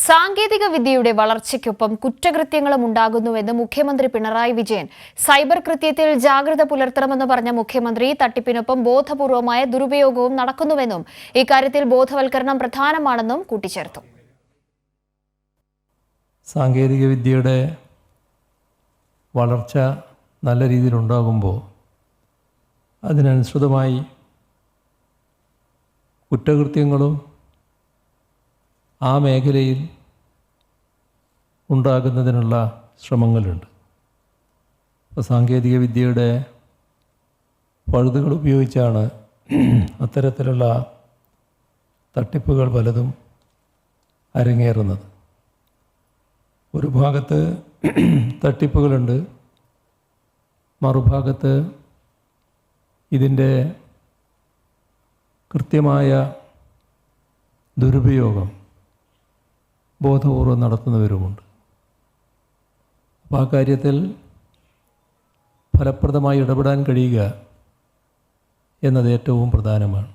സാങ്കേതിക വിദ്യയുടെ വളർച്ചയ്ക്കൊപ്പം കുറ്റകൃത്യങ്ങളും ഉണ്ടാകുന്നുവെന്ന് മുഖ്യമന്ത്രി പിണറായി വിജയൻ. സൈബർ കൃത്യത്തിൽ ജാഗ്രത പുലർത്തണമെന്ന് പറഞ്ഞ മുഖ്യമന്ത്രി തട്ടിപ്പിനൊപ്പം ബോധപൂർവമായ ദുരുപയോഗവും നടക്കുന്നുവെന്നും ഇക്കാര്യത്തിൽ ബോധവൽക്കരണം പ്രധാനമാണെന്നും കൂട്ടിച്ചേർത്തു. സാങ്കേതിക വിദ്യയുടെ വളർച്ച നല്ല രീതിയിലുണ്ടാകുമ്പോൾ അതിനനുസൃതമായി കുറ്റകൃത്യങ്ങളും ആ മേഖലയിൽ ഉണ്ടാകുന്നതിനുള്ള ശ്രമങ്ങളുണ്ട്. അപ്പോൾ സാങ്കേതിക വിദ്യയുടെ പഴുതുകൾ ഉപയോഗിച്ചാണ് അത്തരത്തിലുള്ള തട്ടിപ്പുകൾ പലതും അരങ്ങേറുന്നത്. ഒരു ഭാഗത്ത് തട്ടിപ്പുകളുണ്ട്, മറുഭാഗത്ത് ഇതിൻ്റെ കൃത്യമായ ദുരുപയോഗം ബോധപൂർവം നടത്തുന്നവരുമുണ്ട്. അപ്പോൾ ആ കാര്യത്തിൽ ഫലപ്രദമായി ഇടപെടാൻ കഴിയുക എന്നത് ഏറ്റവും പ്രധാനമാണ്.